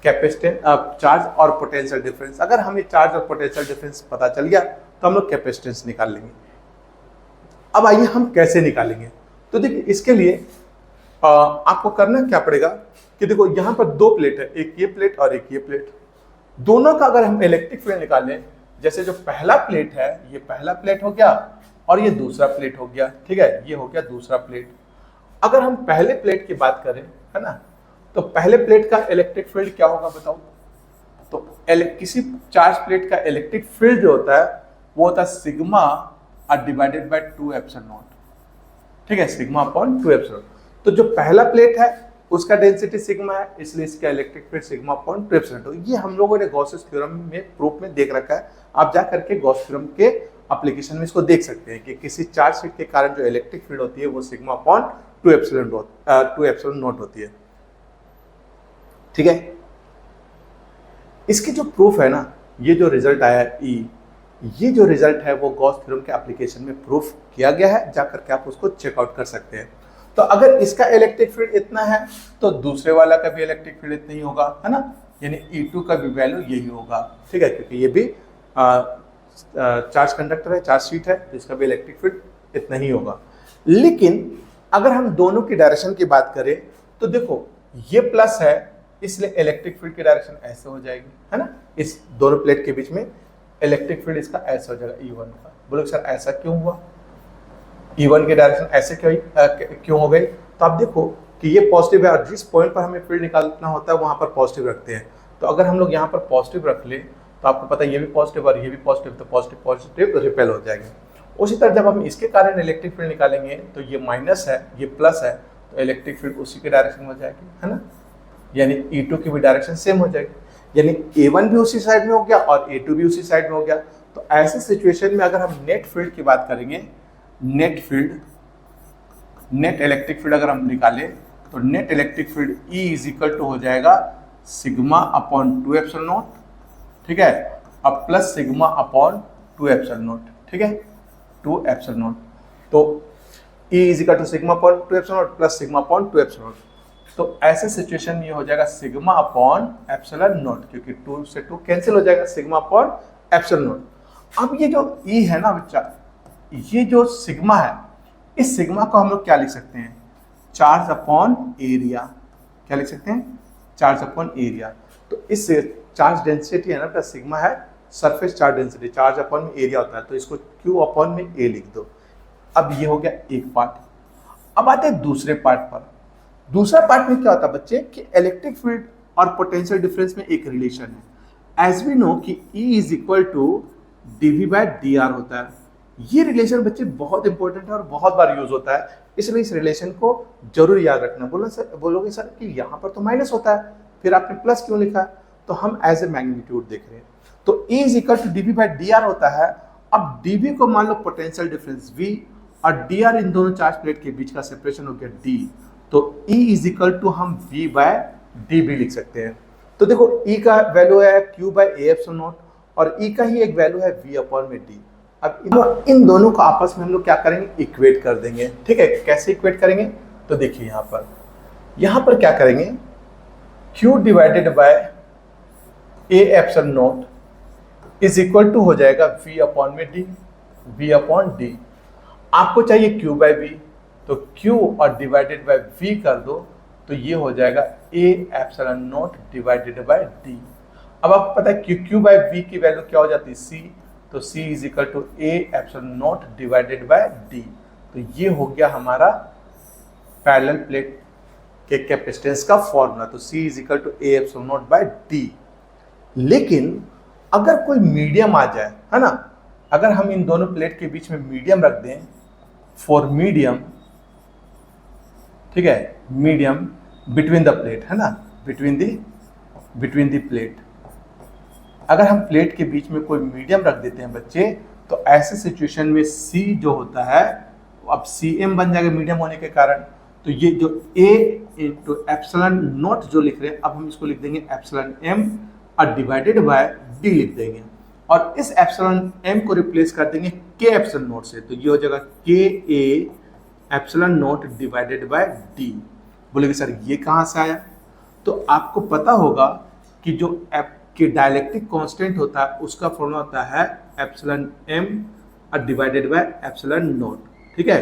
कैपेसिटेंस, चार्ज और पोटेंशियल डिफरेंस। अगर हमें चार्ज और पोटेंशियल डिफरेंस पता चल गया तो हम लोग कैपेसिटेंस निकाल लेंगे। अब आइए हम कैसे निकालेंगे, तो देखिए इसके लिए आपको करना क्या पड़ेगा कि देखो यहाँ पर दो प्लेट है, एक ये प्लेट और एक ये प्लेट, दोनों का अगर हम इलेक्ट्रिक फील्ड निकालें, जैसे जो पहला प्लेट है ये पहला प्लेट हो गया और ये दूसरा प्लेट हो गया, ठीक है, ये हो गया दूसरा प्लेट। अगर हम पहले प्लेट की बात करें, है ना, तो पहले प्लेट का इलेक्ट्रिक फील्ड क्या होगा बताओ, तो किसी चार्ज प्लेट का इलेक्ट्रिक फील्ड जो होता है वो होता है sigma divided by 2 epsilon naught, ठीक है, सिग्मा अपॉन 2 एप्सिलॉन। तो जो पहला प्लेट है उसका डेंसिटी सिग्मा है, इसलिए इसका electric field sigma upon 2 epsilon not. ये हम लोगों ने गॉसेस थ्योरम में प्रूफ में देख रखा है, आप जा करके गॉस थ्योरम के एप्लीकेशन में इसको देख सकते हैं कि किसी चार्ज शीट के कारण जो इलेक्ट्रिक फील्ड होती है वो सिग्मा अपॉन 2 एप्सिलॉन नॉट होती है, ठीक है। इसकी जो प्रूफ है ना, ये जो रिजल्ट आया है ये जो रिजल्ट है वो गॉस थ्योरम के एप्लीकेशन में प्रूफ किया गया है, जाकर के आप उसको चेकआउट कर सकते हैं। तो अगर इसका इलेक्ट्रिक फील्ड इतना है तो दूसरे वाला का भी इलेक्ट्रिक फील्ड इतना ही होगा, है ना, यानी E2 का भी वैल्यू यही होगा, ठीक है, क्योंकि ये भी चार्ज कंडक्टर है, चार्ज शीट है, तो इसका भी इलेक्ट्रिक फील्ड इतना ही होगा। लेकिन अगर हम दोनों की डायरेक्शन की बात करें तो देखो ये प्लस है, इसलिए इलेक्ट्रिक फील्ड की डायरेक्शन ऐसे हो जाएगी, है ना, इस दोनों प्लेट के बीच में इलेक्ट्रिक फील्ड इसका ऐसा हो जाएगा E1 का। बोलो सर ऐसा क्यों हुआ, E1 की डायरेक्शन ऐसे क्यों हो गई, तो आप देखो कि ये पॉजिटिव है और जिस पॉइंट पर हमें फील्ड निकालना होता है वहां पर पॉजिटिव रखते हैं। तो अगर हम लोग यहाँ पर पॉजिटिव रख ले तो आपको पता है ये भी पॉजिटिव और ये भी पॉजिटिव, तो पॉजिटिव पॉजिटिव रिपेल हो जाएंगे। उसी तरह जब हम इसके कारण इलेक्ट्रिक फील्ड निकालेंगे तो ये माइनस है ये प्लस है, तो इलेक्ट्रिक फील्ड उसी के डायरेक्शन में हो जाएगी, है ना, यानी E2 की भी डायरेक्शन सेम हो जाएगी, यानी A1 भी उसी साइड में हो गया और A2 भी उसी साइड में हो गया। तो ऐसे सिचुएशन में अगर हम नेट फील्ड की बात करेंगे, नेट इलेक्ट्रिक फील्ड अगर हम निकालें तो net electric field E is equal to हो जाएगा सिग्मा अपॉन 2 एप्सिलॉन नॉट, ठीक है, अब plus sigma upon 2 epsilon naught, ठीक है, 2 एप्सिलॉन नॉट। तो E is equal to sigma upon 2 epsilon naught plus sigma upon 2 epsilon naught. तो ऐसे सिचुएशन में हो जाएगा सिग्मा अपॉन एप्सिलॉन नॉट, क्योंकि 2 से 2 कैंसिल हो जाएगा, सिग्मा अपॉन एप्सिलॉन नॉट। अब ये जो E है ना बच्चा, ये जो सिग्मा है, इस सिग्मा को हम लोग क्या लिख सकते हैं, चार्ज अपॉन एरिया, क्या लिख सकते हैं, चार्ज अपॉन एरिया। तो इस चार्ज डेंसिटी है ना प्लस सिग्मा है surface charge density, charge upon में एरिया होता है, तो इसको Q अपॉन में A लिख दो। अब ये हो गया एक पार्ट। अब आते हैं दूसरे पार्ट पर। दूसरा पार्ट में क्या होता है बच्चे कि इलेक्ट्रिक फील्ड और पोटेंशियल डिफरेंस में एक रिलेशन है, एज वी नो कि E is equal to dV/dr होता है। ये रिलेशन बच्चे बहुत इंपॉर्टेंट है और बहुत बार यूज होता है, इसलिए इस रिलेशन को जरूर याद रखना। बोलोगे सर कि यहाँ पर तो माइनस होता है, फिर आपने प्लस क्यों लिखा है, तो हम एज ए मैग्नीट्यूड देख रहे हैं। तो E is equal to dV/dr होता है। अब dV को मान लो पोटेंशियल डिफरेंस V और dr इन दोनों चार्ज प्लेट के बीच का सेपरेशन हो गया D, तो E इज इक्वल टू हम V/dB लिख सकते हैं। तो देखो E का वैल्यू है Q/A एप्सिलॉन नॉट और E का ही एक वैल्यू है V अपॉन में D। अब इन दोनों को आपस में हम लोग क्या करेंगे, इक्वेट कर देंगे, ठीक है। कैसे इक्वेट करेंगे, तो देखिए यहाँ पर क्या करेंगे, Q divided by A epsilon naught is equal to हो जाएगा V अपॉन में D, V अपॉन D। आपको चाहिए Q/V, तो Q और डिवाइडेड बाय V कर दो, तो ये हो जाएगा A epsilon naught divided by D. अब आपको पता है क्यू बाय वी की वैल्यू क्या हो जाती है सी, तो C is equal to A epsilon naught divided by D. तो ये हो गया हमारा पैरेलल प्लेट के कैपेसिटेंस का फॉर्मूला। तो C is equal to A epsilon naught by D. लेकिन अगर कोई मीडियम आ जाए, है ना, अगर हम इन दोनों प्लेट के बीच में मीडियम रख दें, फॉर मीडियम, ठीक है, मीडियम बिटवीन द प्लेट, है ना, बिटवीन द प्लेट, अगर हम प्लेट के बीच में कोई मीडियम रख देते हैं बच्चे, तो ऐसे सिचुएशन में सी जो होता है अब सी एम बन जाएगा मीडियम होने के कारण। तो ये जो ए इंटू एप्सिलॉन नॉट जो लिख रहे हैं, अब हम इसको लिख देंगे एप्सिलॉन एम और डिवाइडेड बाय डी लिख देंगे, और इस एप्सिलॉन एम को रिप्लेस कर देंगे के एप्सिलॉन नॉट से। तो ये हो जाएगा के A epsilon naught divided by D. बोलेंगे सर ये कहाँ से आया? तो आपको पता होगा कि जो कि डायलेक्ट्रिक कांस्टेंट होता है उसका फॉर्मूला होता है एप्सिलॉन एम और डिवाइडेड बाय एप्सिलॉन नॉट, ठीक है,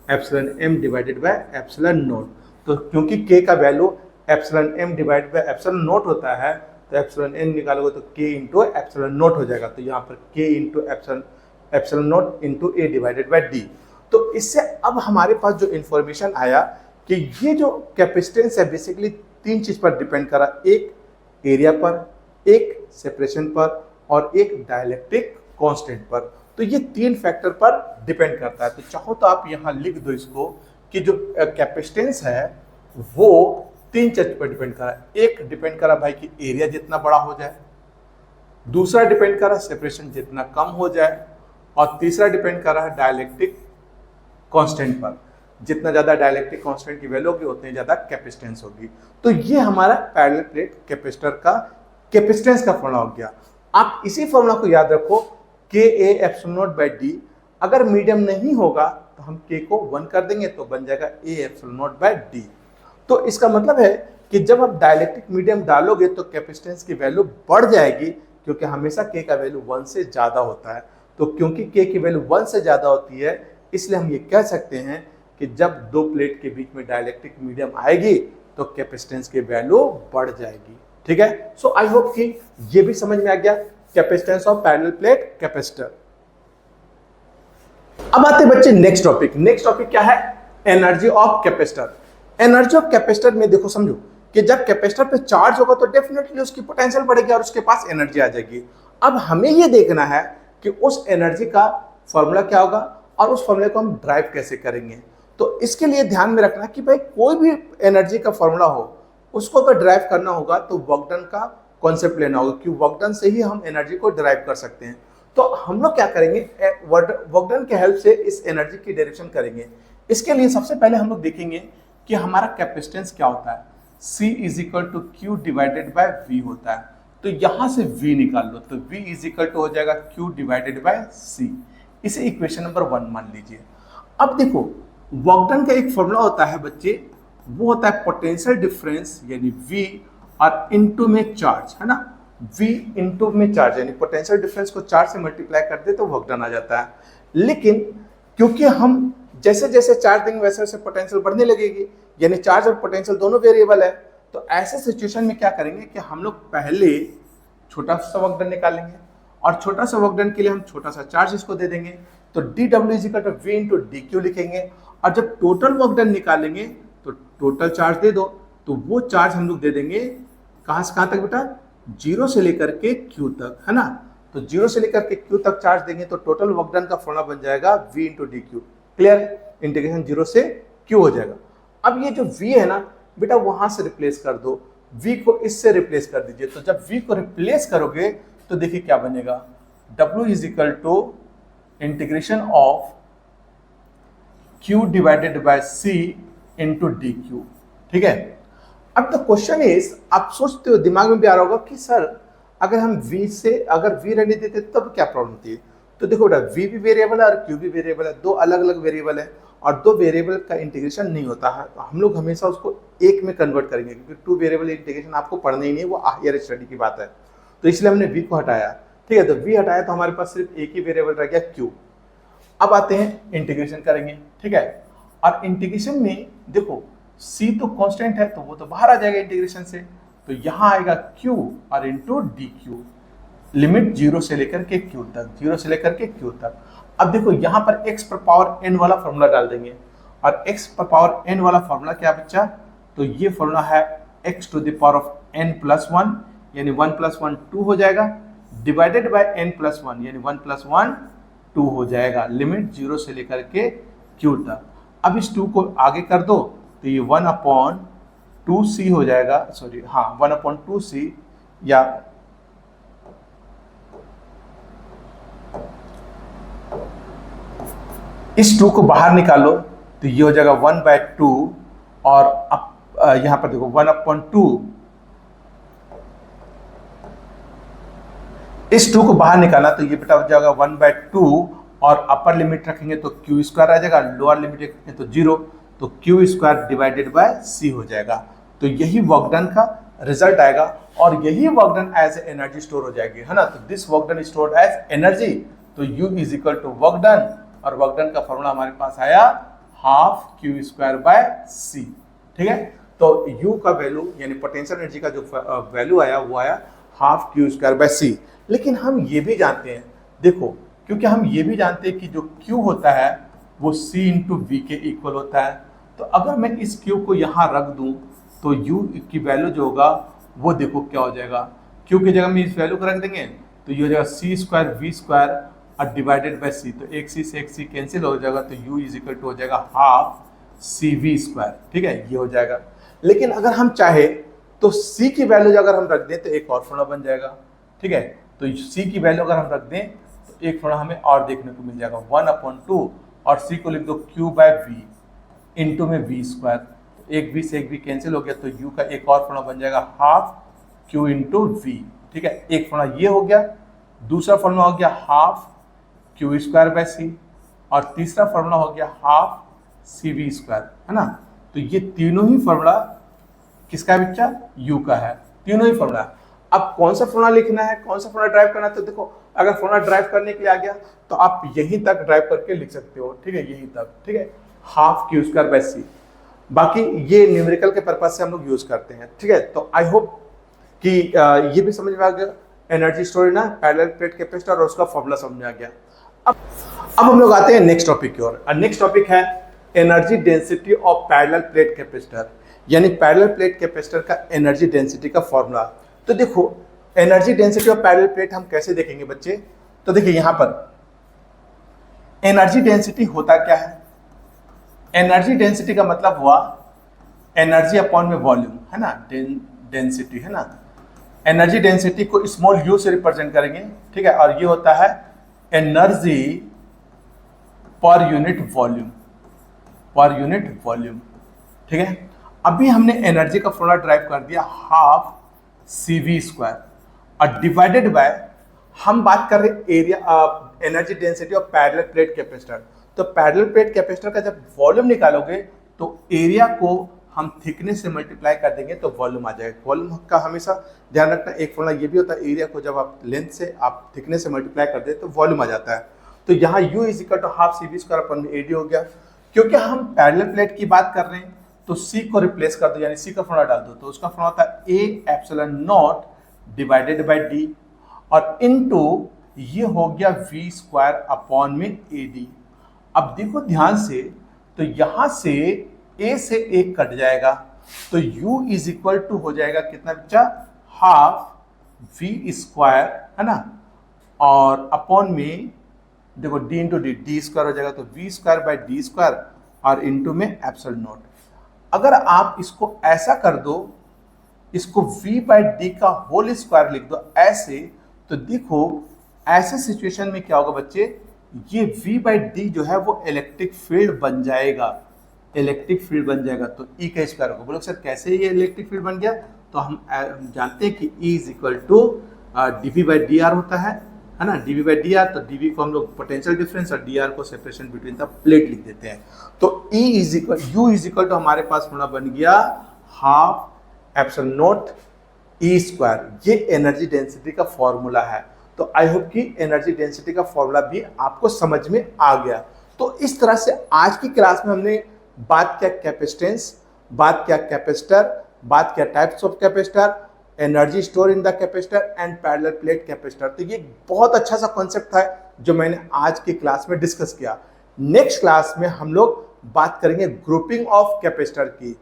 epsilon M divided by epsilon naught. तो क्योंकि के का value epsilon M divided by epsilon naught होता है, तो एप्सिलॉन एम निकालोगे तो के इंटू एप्सिलॉन नॉट हो जाएगा। तो यहाँ पर के into epsilon not into A divided by D. तो इससे अब हमारे पास जो इंफॉर्मेशन आया कि ये जो कैपेसिटेंस है बेसिकली तीन चीज पर डिपेंड करा, एक एरिया पर, एक सेपरेशन पर, और एक डायलेक्ट्रिक कांस्टेंट पर। तो ये तीन फैक्टर पर डिपेंड करता है। तो चाहो तो आप यहाँ लिख दो इसको कि जो कैपेसिटेंस है वो तीन चीज पर डिपेंड करा। एक डिपेंड करा भाई कि एरिया जितना बड़ा हो जाए, दूसरा डिपेंड करा सेपरेशन जितना कम हो जाए, और तीसरा डिपेंड करा है डायलेक्ट्रिक कांस्टेंट पर। जितना ज्यादा डायलेक्ट्रिक कांस्टेंट की वैल्यू होगी उतनी ज्यादा कैपेसिटेंस होगी। तो ये हमारा पैरेलल प्लेट कैपेसिटर का कैपेसिटेंस का फॉर्मूला हो गया। आप इसी फॉर्मूला को याद रखो, K A epsilon naught by D. अगर मीडियम नहीं होगा तो हम के को 1 कर देंगे तो बन जाएगा A epsilon naught by D. तो इसका मतलब है कि जब आप डायलेक्ट्रिक मीडियम डालोगे तो कैपेसिटेंस की वैल्यू बढ़ जाएगी, क्योंकि हमेशा के का वैल्यू 1 से ज्यादा होता है। तो क्योंकि के की वैल्यू 1 से ज्यादा होती है, इसलिए हम ये कह सकते हैं कि जब दो प्लेट के बीच में डायलेक्ट्रिक मीडियम आएगी तो कैपेसिटेंस की वैल्यू बढ़ जाएगी, ठीक है। सो आई होप कि ये भी समझ में आ गया capacitance of parallel plate capacitor. अब आते हैं बच्चे नेक्स्ट टॉपिक। नेक्स्ट टॉपिक क्या है? Energy of capacitor. Energy of capacitor में देखो, समझो कि जब कैपेसिटर पे चार्ज होगा तो डेफिनेटली उसकी पोटेंशियल बढ़ेगी और उसके पास एनर्जी आ जाएगी। अब हमें ये देखना है कि उस एनर्जी का फॉर्मूला क्या होगा और उस फॉर्मूले को हम ड्राइव कैसे करेंगे। तो इसके लिए ध्यान में रखना कि भाई कोई भी एनर्जी का फॉर्मूला हो उसको अगर ड्राइव करना होगा तो वर्क डन का कॉन्सेप्ट लेना होगा, क्योंकि वर्क डन से ही हम एनर्जी को ड्राइव कर सकते हैं। तो हम लोग क्या करेंगे, वर्क डन के हेल्प से इस एनर्जी की डायरेक्शन करेंगे। इसके लिए सबसे पहले हम लोग देखेंगे कि हमारा कैपेसिटेंस क्या होता है। C is equal to Q divided by V होता है। तो यहां से V निकाल लो, तो V इज इक्वल टू हो जाएगा Q डिवाइडेड बाय C। इसे इक्वेशन नंबर 1 मान लीजिए। अब देखो वर्क डन का एक फॉर्मूला होता है बच्चे, वो होता है पोटेंशियल डिफरेंस यानी V और इनटू में चार्ज, है ना, V इनटू में चार्ज, यानी पोटेंशियल डिफरेंस को चार्ज से मल्टीप्लाई कर दे तो वर्क डन आ जाता है। लेकिन क्योंकि हम जैसे जैसे चार्ज देंगे वैसे वैसे पोटेंशियल बढ़ने लगेगी, यानी चार्ज और पोटेंशियल दोनों वेरिएबल है। तो ऐसे सिचुएशन में क्या करेंगे कि हम लोग पहले छोटा सा वर्क डन निकालेंगे, और छोटा सा वर्क डन के लिए हम छोटा सा चार्ज इसको दे देंगे। तो dw is equal to v into dq लिखेंगे, और जब टोटल वर्क डन निकालेंगे तो टोटल चार्ज दे दो, तो वो चार्ज हम लोग दे देंगे कहाँ से कहाँ तक बेटा, 0 से लेकर के q तक, है ना। तो 0 से लेकर के q तक चार्ज देंगे तो टोटल वर्क डन का फॉर्मूला बन जाएगा v into dq। Clear? Integration 0 से q हो जाएगा। अब ये जो v है ना बेटा, वहां से रिप्लेस कर दो, v को इससे रिप्लेस कर दीजिए। तो जब v को रिप्लेस करोगे तो देखिए क्या बनेगा, w is equal to integration of q divided by c into dq, ठीक है। अब द क्वेश्चन इज, आप सोचते हो, दिमाग में भी आ रहा होगा कि सर अगर हम v से अगर v रहने देते तब क्या प्रॉब्लम थी। तो देखो बेटा, v भी वेरिएबल है और q भी वेरिएबल है, दो अलग अलग वेरिएबल है, और दो वेरिएबल का इंटीग्रेशन नहीं होता है। तो हम लोग हमेशा उसको एक में कन्वर्ट करेंगे, क्योंकि 2 वेरिएबल इंटीग्रेशन आपको पढ़ना ही नहीं है, वो हायर स्टडी की बात है। तो इसलिए हमने v को हटाया, ठीक है। तो v हटाया तो हमारे पास सिर्फ एक ही वेरिएबल रह गया q। अब आते हैं इंटीग्रेशन करेंगे, ठीक है। और इंटीग्रेशन में देखो सी तो कांस्टेंट है तो वो तो बाहर आ जाएगा इंटीग्रेशन से, तो यहां आएगा Q और इंटू डी क्यू, लिमिट 0 से लेकर के Q तक, 0 से लेकर के Q तक। अब देखो यहां पर x पर पावर n वाला फॉर्मूला डाल देंगे, और x पर पावर n वाला फॉर्मूला क्या बच्चा, तो ये फॉर्मूला है x to the power of n plus 1, यानी 1 प्लस 1 2 हो जाएगा, डिवाइडेड बाय n प्लस 1, यानी 1 प्लस 1 2 हो जाएगा, लिमिट 0 से लेकर के Q तक। अब इस 2 को आगे कर दो तो ये 1/2c हो जाएगा, सॉरी हाँ 1/2c, या इस 2 को बाहर निकालो तो ये हो जाएगा 1/2, और अब यहां पर देखो 1/2, इस 2 को बाहर निकाला तो ये बेटा हो जाएगा 1/2, और अपर लिमिट रखेंगे तो क्यू स्क्वायर आ जाएगा, लोअर लिमिट रखेंगे तो 0, तो क्यू स्क्वायर डिवाइडेड बाय सी हो जाएगा। तो यही वर्क डन का रिजल्ट आएगा, और यही work done as energy store हो जाएगी, है ना। तो this work done stored as energy, तो U is equal to work done, और वर्क डन का फॉर्मूला हमारे पास आया half Q square by C, ठीक है। तो U का वैल्यू यानी पोटेंशियल एनर्जी का जो वैल्यू आया वो आया हाफ क्यू स्क्वायर बाय सी। लेकिन हम ये भी जानते हैं, देखो क्योंकि हम ये भी जानते हैं कि जो Q होता है वो C इंटू वी के इक्वल होता है, तो अगर मैं इस Q को यहाँ रख दूं तो U की वैल्यू जो होगा वो देखो क्या हो जाएगा, Q की जगह में इस वैल्यू को रख देंगे तो ये हो जाएगा C स्क्वायर वी स्क्वायर और डिवाइडेड बाय C, तो एक C से एक C कैंसिल हो जाएगा, तो U इज इक्वल टू हो जाएगा हाफ सी वी स्क्वायर, ठीक है, ये हो जाएगा। लेकिन अगर हम चाहे तो C की वैल्यू अगर हम रख दें तो एक और फॉर्मूला बन जाएगा, ठीक है। तो C की वैल्यू अगर हम रख दें तो एक फॉर्मूला हमें और देखने को मिल जाएगा 1/2, और C को लिख दो Q बाय वी, इंटू में वी स्क्वायर, एक वी से एक वी कैंसिल हो गया, तो U का एक और फॉर्मूला बन जाएगा हाफ Q इंटू वी, ठीक है। एक फॉर्मूला ये हो गया, दूसरा फॉर्मूला हो गया हाफ Q स्क्वायर बाय सी, और तीसरा फॉर्मूला हो गया हाफ सी वी स्क्वायर, है ना। तो ये तीनों ही फॉर्मूला किसका है बच्चा, U का है, तीनों ही फॉर्मूला। अब कौन सा फॉर्मूला लिखना है, कौन सा फॉर्मूला ड्राइव करना है, तो देखो अगर फॉर्मूला ड्राइव करने के लिए आ गया तो आप यहीं तक ड्राइव करके लिख सकते हो, ठीक है, यहीं तक, ठीक है, हाफ क्यू स्क्वायर बाय सी। बाकी ये न्यूमेरिकल के पर्पज से हम लोग यूज करते हैं, ठीक है। तो आई होप कि ये भी समझ में आ गया एनर्जी स्टोरेज ना, पैरेलल प्लेट कैपेसिटर और उसका फॉर्मूला समझ में आ गया। अब हम लोग आते हैं नेक्स्ट टॉपिक की ओर। नेक्स्ट टॉपिक है energy density of parallel plate capacitor, यानी पैरेलल प्लेट कैपेसिटर का एनर्जी डेंसिटी का फॉर्मूला। तो देखो energy density of parallel plate हम कैसे देखेंगे बच्चे, तो देखिए यहां पर एनर्जी डेंसिटी होता क्या है, एनर्जी डेंसिटी का मतलब हुआ एनर्जी अपॉन में वॉल्यूम, है ना, डेंसिटी, है ना। एनर्जी डेंसिटी को स्मॉल u से रिप्रेजेंट करेंगे, ठीक है, और ये होता है energy per unit volume, per unit volume, ठीक है। अभी हमने एनर्जी का फॉर्मूला ड्राइव कर दिया हाफ सी वी स्क्वायर, और डिवाइडेड बाय हम बात कर रहे area energy density of parallel plate capacitor. तो पैरेलल प्लेट कैपेसिटर का जब वॉल्यूम निकालोगे तो एरिया को हम थिकनेस से मल्टीप्लाई कर देंगे तो वॉल्यूम आ जाएगा। वॉल्यूम का हमेशा ध्यान रखना, एक फॉर्मूला ये भी होता है, एरिया को जब आप लेंथ से आप थिकनेस से मल्टीप्लाई कर दें तो वॉल्यूम आ जाता है। तो यहाँ U is equal to half C V square upon में AD हो गया। क्योंकि हम पैरेलल प्लेट की बात कर रहे हैं तो C को रिप्लेस कर दो, यानी C का फॉर्मूला डाल दो, तो उसका फॉर्मूला होता है A epsilon naught divided bye D, और इनटू ये हो गया V स्क्वायर अपॉन में AD। अब देखो ध्यान से, तो यहां से A से एक कट जाएगा तो U इज इक्वल टू हो जाएगा कितना बच्चा, हाफ V स्क्वायर, है ना, और अपॉन में देखो D इंटू डी स्क्वायर हो जाएगा, तो V square by D square और इंटू में एप्सिलॉन नॉट। अगर आप इसको ऐसा कर दो, इसको V बाय डी का होल स्क्वायर लिख दो ऐसे, तो देखो ऐसे सिचुएशन में क्या होगा बच्चे, ये V बाय डी जो है वो इलेक्ट्रिक फील्ड बन जाएगा, इलेक्ट्रिक फील्ड बन जाएगा। तो E का स्क्वायर होगा। बोलो सर कैसे ये इलेक्ट्रिक फील्ड बन गया, तो हम जानते हैं कि E is equal to dV by D R होता है ना, dV बाई डी आर। तो dV को हम लोग पोटेंशियल डिफरेंस और dr को सेपरेशन बिटवीन द प्लेट लिख देते हैं। तो E is equal U is equal to हमारे पास होना बन गया हाफ एप्सिलॉन नॉट E स्क्वायर। ये एनर्जी डेंसिटी का फॉर्मूला है। तो आई होप कि एनर्जी डेंसिटी का फॉर्मूला भी आपको समझ में आ गया। तो इस तरह से आज की क्लास में हमने बात किया कैपेसिटेंस, बात किया कैपेसिटर, बात किया types of capacitor, energy store in the capacitor and parallel plate capacitor. तो ये बहुत अच्छा सा कॉन्सेप्ट था जो मैंने आज की क्लास में डिस्कस किया। नेक्स्ट क्लास में हम लोग बात करेंगे ग्रुपिंग ऑफ कैपेसिटर की,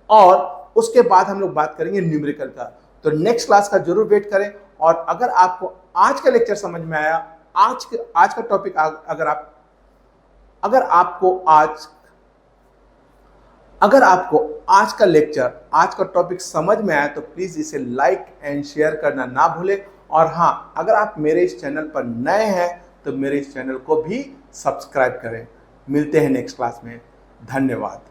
और उसके बाद हम लोग बात करेंगे न्यूमेरिकल का। तो नेक्स्ट क्लास का जरूर वेट करें। और अगर आपको आज का लेक्चर समझ में आया, आज का टॉपिक अगर आपको आज का लेक्चर, आज का टॉपिक समझ में आया तो प्लीज इसे लाइक एंड शेयर करना ना भूलें। और हाँ, अगर आप मेरे इस चैनल पर नए हैं तो मेरे इस चैनल को भी सब्सक्राइब करें। मिलते हैं नेक्स्ट क्लास में। धन्यवाद।